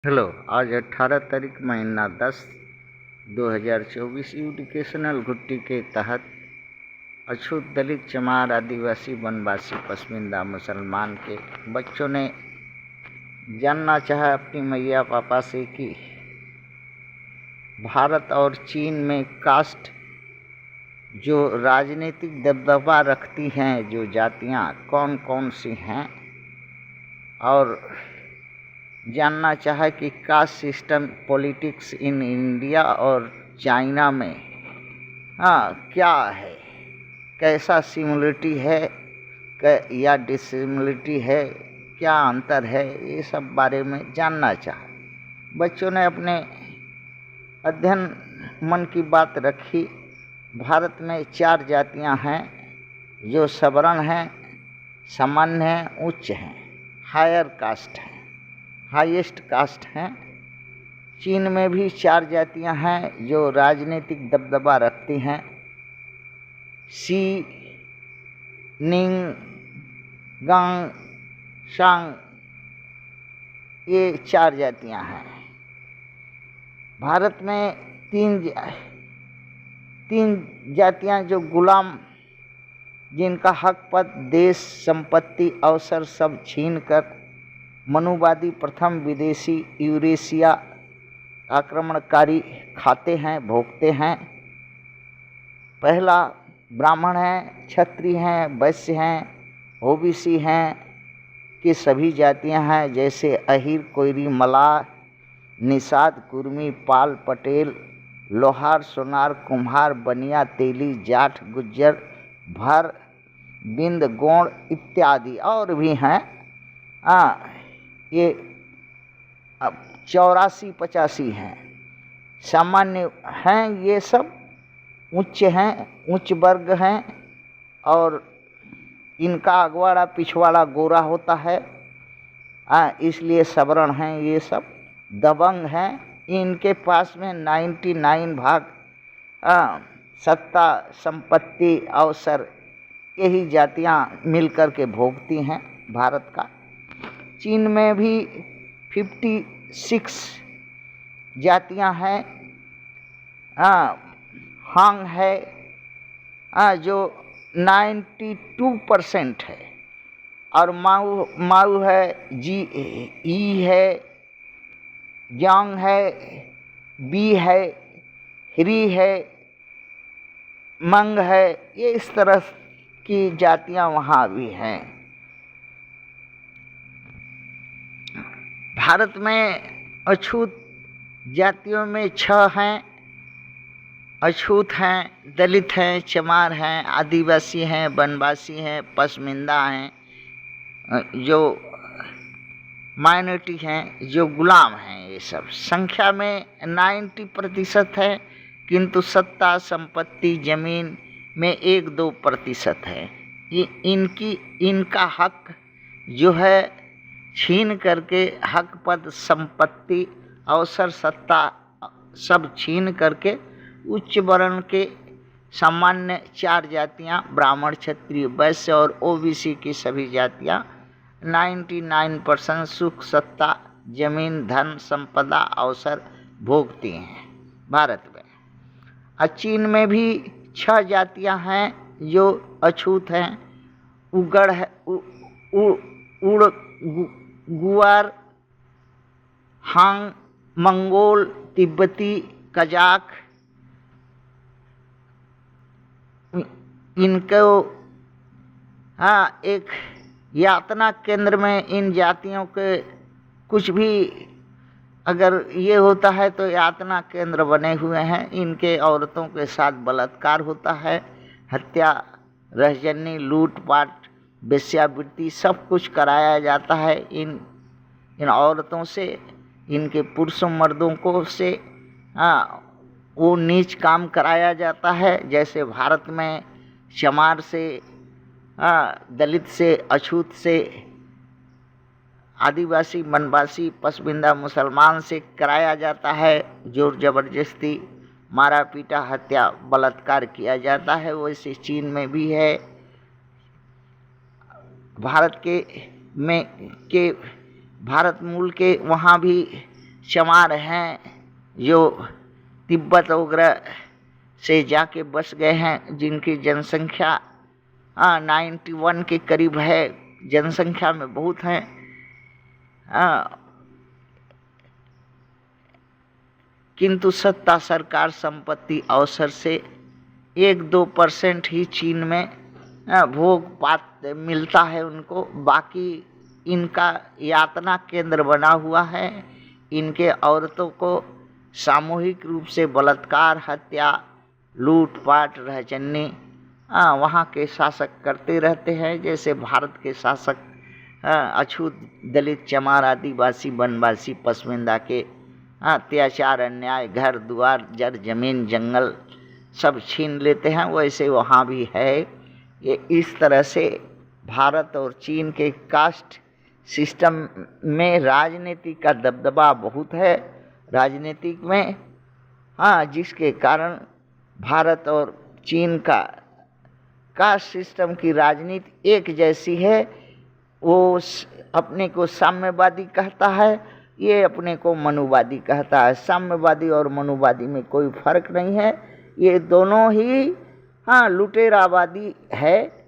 Hello. आज 18 तारीख महीना 10 2024 एजुकेशनल घुट्टी के तहत अछूत दलित चमार आदिवासी वनवासी पसमिंदा मुसलमान के बच्चों ने जानना चाहा अपनी मैया पापा से कि भारत और चीन में कास्ट जो राजनीतिक दबदबा रखती हैं, जो जातियां कौन कौन सी हैं, और जानना चाहा कि caste system politics in India और चाइना में क्या है, कैसा सिमिलरिटी है या डिसिमिलरिटी है, क्या अंतर है, ये सब बारे में जानना चाहा। बच्चों ने अपने अध्ययन मन की बात रखी। भारत में 4 जातियां हैं जो सवर्ण हैं, सामान्य हैं, उच्च हैं, हायर कास्ट हैं, हाईएस्ट कास्ट हैं। चीन में भी 4 जातियां हैं जो राजनीतिक दबदबा रखती हैं। सी, निंग, गांग, शांग, ये 4 जातियां हैं। भारत में तीन जातियां जो गुलाम, जिनका हक पद, देश, संपत्ति, अवसर सब छीन कर मनुवादी प्रथम विदेशी यूरेशिया आक्रमणकारी खाते हैं, भोगते हैं। पहला ब्राह्मण हैं, क्षत्रिय हैं, वैश्य हैं, ओबीसी हैं कि सभी जातियां हैं, जैसे अहीर, कोयरी, मलाह, निषाद, कुर्मी, पाल, पटेल, लोहार, सोनार, कुम्हार, बनिया, तेली, जाट, गुज्जर, भर, बिंद, गोंड इत्यादि और भी हैं। ये 84-85 हैं। सामान्य हैं, ये सब उच्च हैं, उच्च वर्ग हैं, और इनका अगवाड़ा पिछवाड़ा गोरा होता है, इसलिए सवर्ण हैं। ये सब दबंग हैं। इनके पास में 99 भाग सत्ता, संपत्ति, अवसर यही जातियां मिलकर के भोगती हैं भारत का। चीन में भी 56 जातियां हैं। हांग है जो 92% है, और माऊ है, ई है, यांग है, बी है, हिरी है, मंग है। ये इस तरह की जातियां वहाँ भी हैं। भारत में अछूत जातियों में 6 हैं। अछूत हैं, दलित हैं, चमार हैं, आदिवासी हैं, वनवासी हैं, पसमिंदा हैं, जो माइनॉरिटी हैं, जो गुलाम हैं। ये सब संख्या में 90% है, किंतु सत्ता, संपत्ति, जमीन में 1-2% है। इनका हक जो है छीन करके, हक, पद, संपत्ति, अवसर, सत्ता सब छीन करके उच्च वर्ण के सामान्य 4 जातियां, ब्राह्मण, क्षत्रिय, वैश्य और ओबीसी की सभी जातियां 99% सुख, सत्ता, जमीन, धन, संपदा, अवसर भोगती हैं भारत में। और चीन में भी 6 जातियां हैं जो अछूत हैं। उगड़ है, उड़, गुआर, हांग, मंगोल, तिब्बती, कजाक। इनको एक यातना केंद्र में इन जातियों के कुछ भी अगर ये होता है तो यातना केंद्र बने हुए हैं। इनके औरतों के साथ बलात्कार होता है, हत्या, रहजनी, लूटपाट, वेश्यावृत्ति सब कुछ कराया जाता है इन औरतों से, इनके पुरुषों मर्दों को से वो नीच काम कराया जाता है। जैसे भारत में चमार से, दलित से, अछूत से, आदिवासी, वनवासी, पसमिंदा मुसलमान से कराया जाता है, जोर जबरदस्ती, मारा पीटा, हत्या, बलात्कार किया जाता है, वैसे चीन में भी है। भारत मूल के वहाँ भी चमार हैं जो तिब्बत वगैरह से जाके बस गए हैं, जिनकी जनसंख्या 91 के करीब है, जनसंख्या में बहुत हैं। किंतु सत्ता, सरकार, संपत्ति, अवसर से 1-2% ही चीन में भोग पात मिलता है उनको। बाकी इनका यातना केंद्र बना हुआ है। इनके औरतों को सामूहिक रूप से बलात्कार, हत्या, लूटपाट, रहजन्नी वहाँ के शासक करते रहते हैं। जैसे भारत के शासक अछूत, दलित, चमार, आदिवासी, वनवासी, पसमिंदा के अत्याचार, अन्याय, घर द्वार, जर जमीन, जंगल सब छीन लेते हैं, वैसे वहाँ भी है। ये इस तरह से भारत और चीन के कास्ट सिस्टम में राजनीति का दबदबा बहुत है, राजनीतिक में। जिसके कारण भारत और चीन का कास्ट सिस्टम की राजनीति एक जैसी है। वो अपने को साम्यवादी कहता है, ये अपने को मनुवादी कहता है। साम्यवादी और मनुवादी में कोई फर्क नहीं है, ये दोनों ही लुटेरावादी है।